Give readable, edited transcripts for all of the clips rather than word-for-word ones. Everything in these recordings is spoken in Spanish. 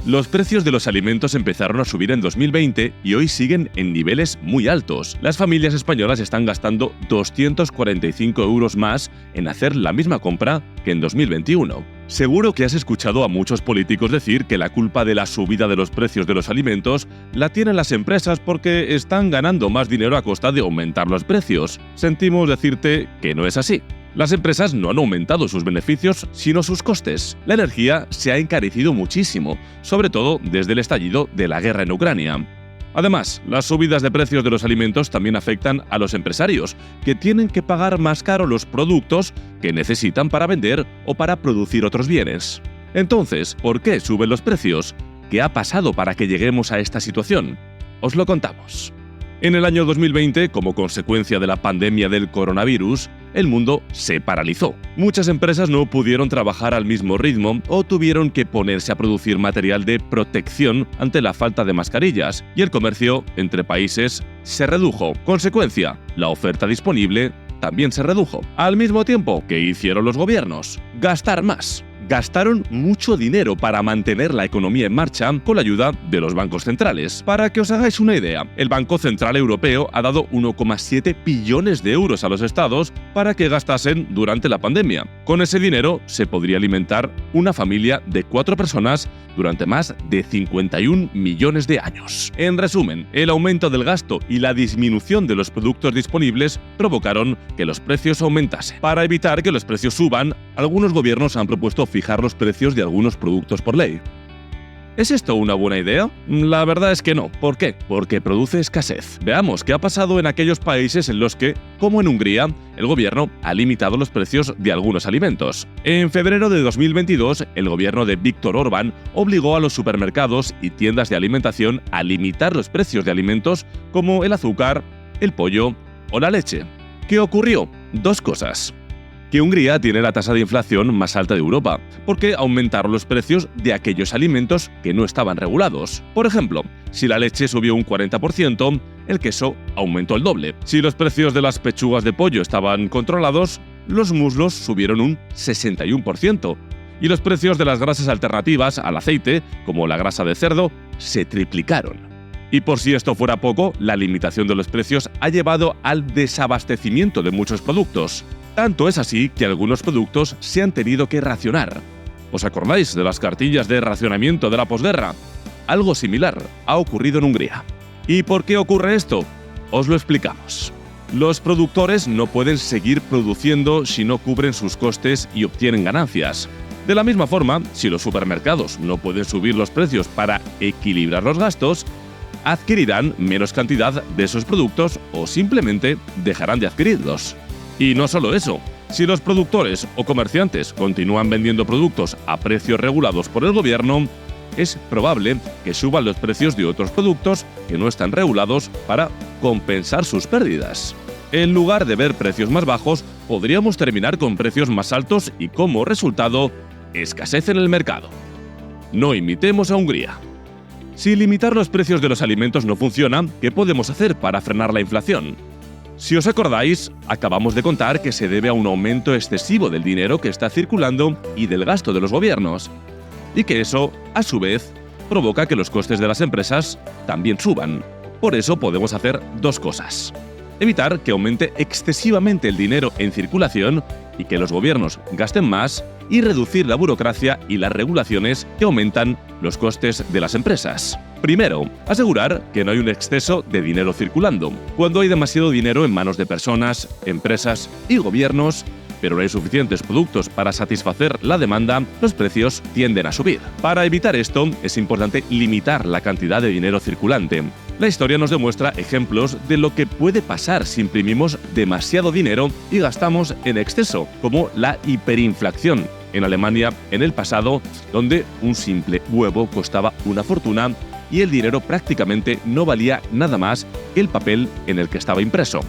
Los precios de los alimentos empezaron a subir en 2020 y hoy siguen en niveles muy altos. Las familias españolas están gastando 245 euros más en hacer la misma compra que en 2021. Seguro que has escuchado a muchos políticos decir que la culpa de la subida de los precios de los alimentos la tienen las empresas porque están ganando más dinero a costa de aumentar los precios. Sentimos decirte que no es así. Las empresas no han aumentado sus beneficios, sino sus costes. La energía se ha encarecido muchísimo, sobre todo desde el estallido de la guerra en Ucrania. Además, las subidas de precios de los alimentos también afectan a los empresarios, que tienen que pagar más caro los productos que necesitan para vender o para producir otros bienes. Entonces, ¿por qué suben los precios? ¿Qué ha pasado para que lleguemos a esta situación? Os lo contamos. En el año 2020, como consecuencia de la pandemia del coronavirus, el mundo se paralizó. Muchas empresas no pudieron trabajar al mismo ritmo o tuvieron que ponerse a producir material de protección ante la falta de mascarillas, y el comercio entre países se redujo. Consecuencia, la oferta disponible también se redujo. Al mismo tiempo, ¿qué hicieron los gobiernos? Gastar más. Gastaron mucho dinero para mantener la economía en marcha con la ayuda de los bancos centrales. Para que os hagáis una idea, el Banco Central Europeo ha dado 1,7 billones de euros a los estados para que gastasen durante la pandemia. Con ese dinero se podría alimentar una familia de 4 personas durante más de 51 millones de años. En resumen, el aumento del gasto y la disminución de los productos disponibles provocaron que los precios aumentasen. Para evitar que los precios suban, algunos gobiernos han propuesto fijar los precios de algunos productos por ley. ¿Es esto una buena idea? La verdad es que no. ¿Por qué? Porque produce escasez. Veamos qué ha pasado en aquellos países en los que, como en Hungría, el gobierno ha limitado los precios de algunos alimentos. En febrero de 2022, el gobierno de Viktor Orbán obligó a los supermercados y tiendas de alimentación a limitar los precios de alimentos como el azúcar, el pollo o la leche. ¿Qué ocurrió? Dos cosas. Que Hungría tiene la tasa de inflación más alta de Europa, porque aumentaron los precios de aquellos alimentos que no estaban regulados. Por ejemplo, si la leche subió un 40%, el queso aumentó el doble. Si los precios de las pechugas de pollo estaban controlados, los muslos subieron un 61%. Y los precios de las grasas alternativas al aceite, como la grasa de cerdo, se triplicaron. Y por si esto fuera poco, la limitación de los precios ha llevado al desabastecimiento de muchos productos. Tanto es así que algunos productos se han tenido que racionar. ¿Os acordáis de las cartillas de racionamiento de la posguerra? Algo similar ha ocurrido en Hungría. ¿Y por qué ocurre esto? Os lo explicamos. Los productores no pueden seguir produciendo si no cubren sus costes y obtienen ganancias. De la misma forma, si los supermercados no pueden subir los precios para equilibrar los gastos, adquirirán menos cantidad de esos productos o simplemente dejarán de adquirirlos. Y no solo eso, si los productores o comerciantes continúan vendiendo productos a precios regulados por el gobierno, es probable que suban los precios de otros productos que no están regulados para compensar sus pérdidas. En lugar de ver precios más bajos, podríamos terminar con precios más altos y, como resultado, escasez en el mercado. No imitemos a Hungría. Si limitar los precios de los alimentos no funciona, ¿qué podemos hacer para frenar la inflación? Si os acordáis, acabamos de contar que se debe a un aumento excesivo del dinero que está circulando y del gasto de los gobiernos, y que eso, a su vez, provoca que los costes de las empresas también suban. Por eso podemos hacer dos cosas. Evitar que aumente excesivamente el dinero en circulación y que los gobiernos gasten más, y reducir la burocracia y las regulaciones que aumentan los costes de las empresas. Primero, asegurar que no hay un exceso de dinero circulando. Cuando hay demasiado dinero en manos de personas, empresas y gobiernos, pero no hay suficientes productos para satisfacer la demanda, los precios tienden a subir. Para evitar esto, es importante limitar la cantidad de dinero circulante. La historia nos demuestra ejemplos de lo que puede pasar si imprimimos demasiado dinero y gastamos en exceso, como la hiperinflación en Alemania en el pasado, donde un simple huevo costaba una fortuna y el dinero prácticamente no valía nada más que el papel en el que estaba impreso.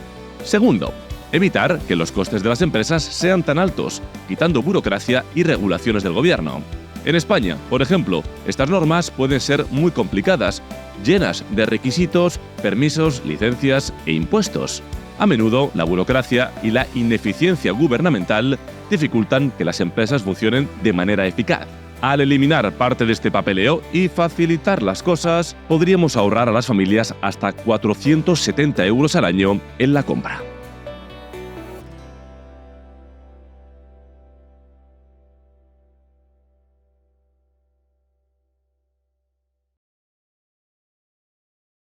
Segundo, evitar que los costes de las empresas sean tan altos, quitando burocracia y regulaciones del gobierno. En España, por ejemplo, estas normas pueden ser muy complicadas, llenas de requisitos, permisos, licencias e impuestos. A menudo, la burocracia y la ineficiencia gubernamental dificultan que las empresas funcionen de manera eficaz. Al eliminar parte de este papeleo y facilitar las cosas, podríamos ahorrar a las familias hasta 470 euros al año en la compra.